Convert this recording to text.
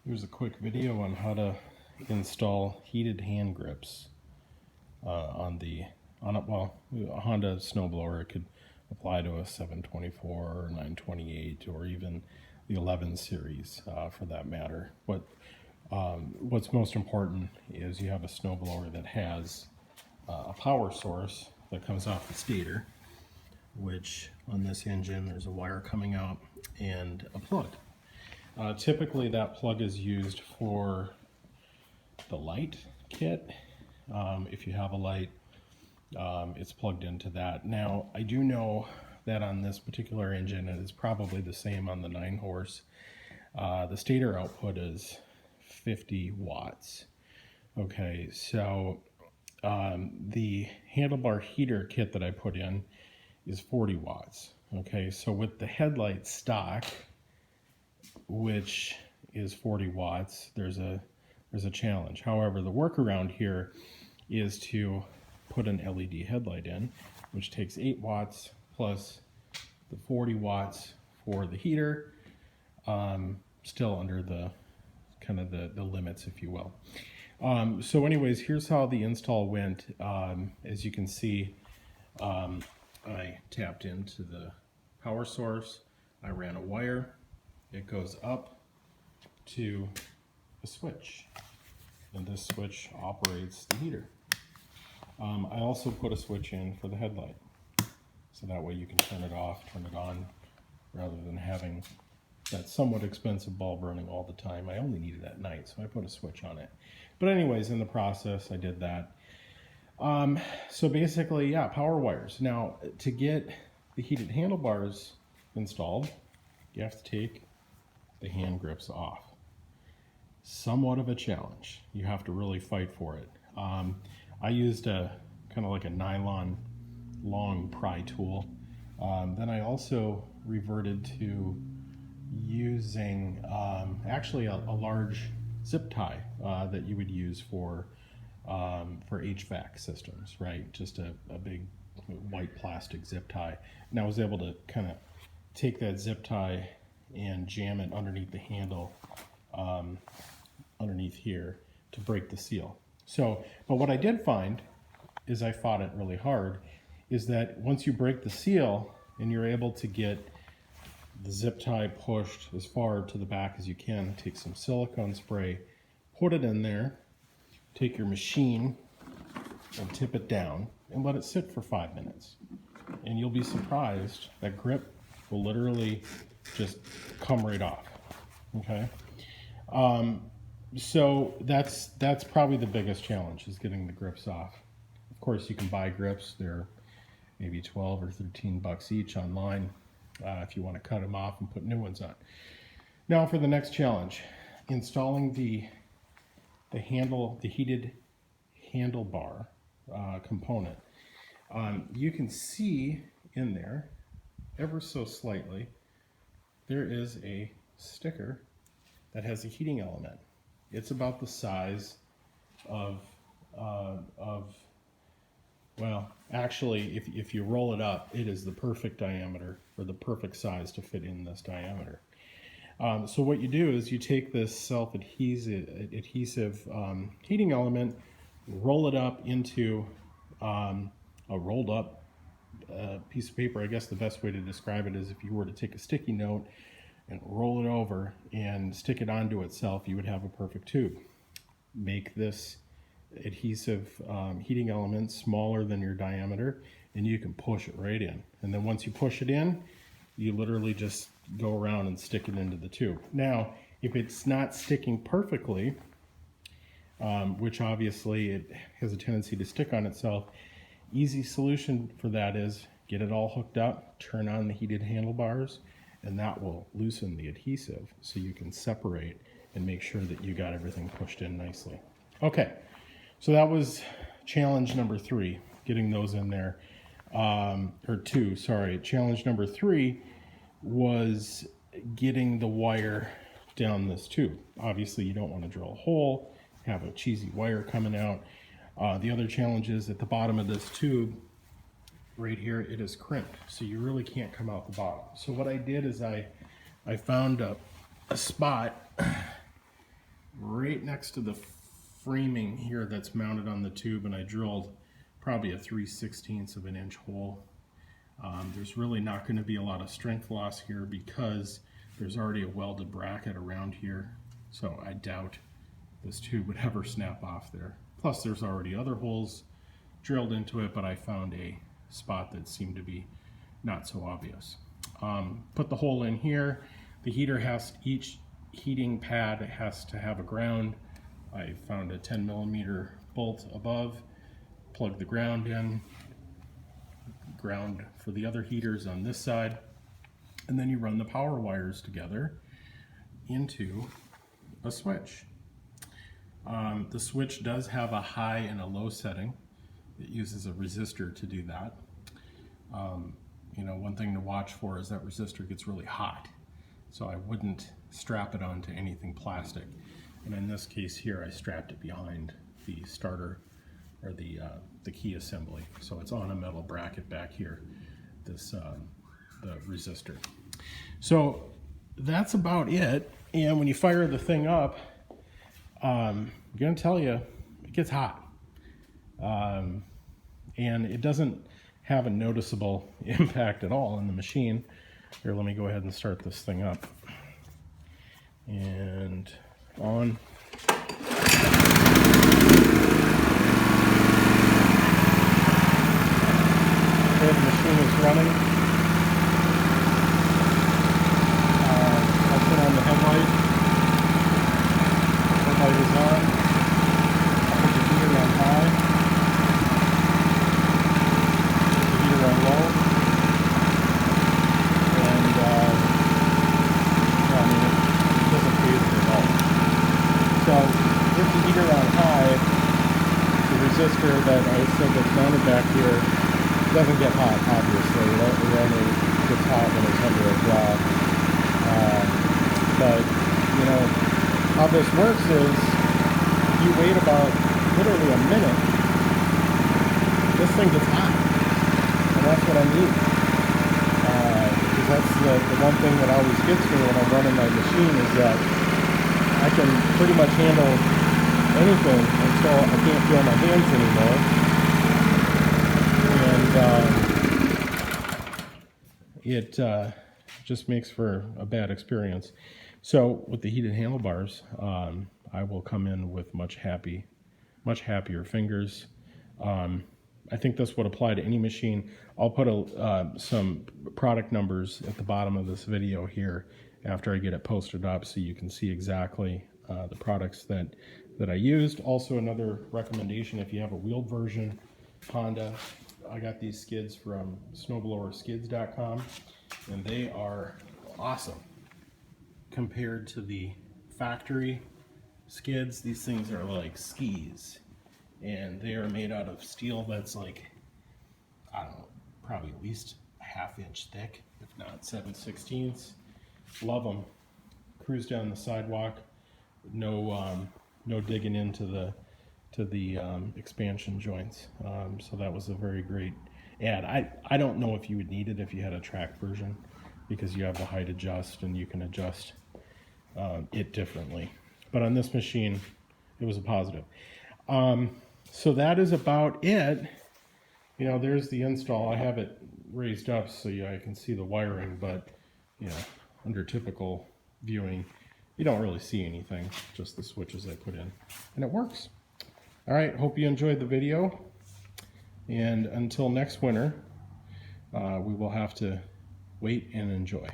Here's a quick video on how to install heated hand grips on a Honda Snowblower. It could apply to a 724 or 928 or even the 11 series for that matter. What's most important is you have a snowblower that has a power source that comes off the stator, which on this engine there's a wire coming out and a plug. Typically that plug is used for the light kit. If you have a light, it's plugged into that. Now I do know that on this particular engine, and it's probably the same on the 9-horse, the stator output is 50 watts. Okay, so the handlebar heater kit that I put in is 40 watts. Okay, so with the headlight stock, which is 40 watts, there's a challenge. However, the workaround here is to put an LED headlight in, which takes 8 watts plus the 40 watts for the heater, still under the kind of the limits, if you will. So anyways, here's how the install went. As you can see, I tapped into the power source. I ran a wire. It goes up to a switch, and this switch operates the heater. I also put a switch in for the headlight, so that way you can turn it off, turn it on, rather than having that somewhat expensive bulb running all the time. I only need it at night, so I put a switch on it. But anyways, in the process, I did that. So basically, yeah, power wires. Now, to get the heated handlebars installed, you have to take the hand grips off. Somewhat of a challenge. You have to really fight for it. I used a kind of like a nylon long pry tool. Then I also reverted to using actually a large zip tie that you would use for HVAC systems, right? Just a big white plastic zip tie. And I was able to kind of take that zip tie and jam it underneath the handle, underneath here, to break the seal. So, but what I did find is I fought it really hard, is that once you break the seal and you're able to get the zip tie pushed as far to the back as you can, take some silicone spray, put it in there, take your machine and tip it down and let it sit for 5 minutes. And you'll be surprised that grip will literally just come right off. Okay, so that's probably the biggest challenge, is getting the grips off. Of course, you can buy grips. They're maybe 12 or 13 bucks each online if you want to cut them off and put new ones on. Now for the next challenge, installing the heated handlebar component. You can see in there, ever so slightly, there is a sticker that has a heating element. It's about the size of well, actually, if you roll it up, it is the perfect diameter, or the perfect size to fit in this diameter. So what you do is you take this self-adhesive heating element, roll it up into a rolled up piece of paper. I guess the best way to describe it is if you were to take a sticky note and roll it over and stick it onto itself, you would have a perfect tube. Make this adhesive heating element smaller than your diameter, and you can push it right in. And then once you push it in, you literally just go around and stick it into the tube. Now, if it's not sticking perfectly, which obviously it has a tendency to stick on itself, easy solution for that is get it all hooked up, turn on the heated handlebars, and that will loosen the adhesive so you can separate and make sure that you got everything pushed in nicely. Okay, so that was challenge number 3, getting those in there. Or 2, sorry. Challenge number 3 was getting the wire down this tube. Obviously, you don't want to drill a hole, have a cheesy wire coming out. The other challenge is at the bottom of this tube, right here, it is crimped, so you really can't come out the bottom. So what I did is I found a spot right next to the framing here that's mounted on the tube, and I drilled probably a 3/16 of an inch hole. There's really not going to be a lot of strength loss here because there's already a welded bracket around here, so I doubt this tube would ever snap off there. Plus there's already other holes drilled into it, but I found a spot that seemed to be not so obvious. Put the hole in here. The heater has, each heating pad has to have a ground. I found a 10mm bolt above, plug the ground in, ground for the other heaters on this side, and then you run the power wires together into a switch. The switch does have a high and a low setting. It uses a resistor to do that. You know, one thing to watch for is that resistor gets really hot, so I wouldn't strap it onto anything plastic. And in this case here, I strapped it behind the starter or the key assembly, so it's on a metal bracket back here. This the resistor. So that's about it. And when you fire the thing up, I'm gonna tell you, it gets hot, and it doesn't have a noticeable impact at all on the machine. Here, let me go ahead and start this thing up. And on. Okay, the machine is running. I'll turn on the headlight. Headlight is on. I'll put the heater on high. Put the heater on low. And I mean, it doesn't phase it at all. So with the heater on high, the resistor that I said that's mounted back here doesn't get hot, obviously. It only gets hot when it's under a draw. But, you know, how this works is you wait about literally a minute, this thing gets hot. And that's what I need. Because that's the one thing that always gets me when I'm running my machine is that I can pretty much handle anything until I can't feel my hands anymore. And it just makes for a bad experience. So with the heated handlebars, I will come in with much happier fingers. I think this would apply to any machine. I'll put some product numbers at the bottom of this video here after I get it posted up, so you can see exactly the products that I used. Also, another recommendation, if you have a wheeled version Honda, I got these skids from snowblowerskids.com, and they are awesome compared to the factory skids. These things are like skis, and they are made out of steel that's like, I don't know, probably at least a ½ inch thick, if not 7/16. Love them. Cruise down the sidewalk, no digging into the expansion joints. So that was a very great ad. I don't know if you would need it if you had a track version, because you have the height adjust and you can adjust it differently. But on this machine, it was a positive. So that is about it. You know, there's the install. I have it raised up so I can see the wiring, but you know, under typical viewing, you don't really see anything, just the switches I put in, and it works. All right, hope you enjoyed the video, and until next winter, we will have to wait and enjoy.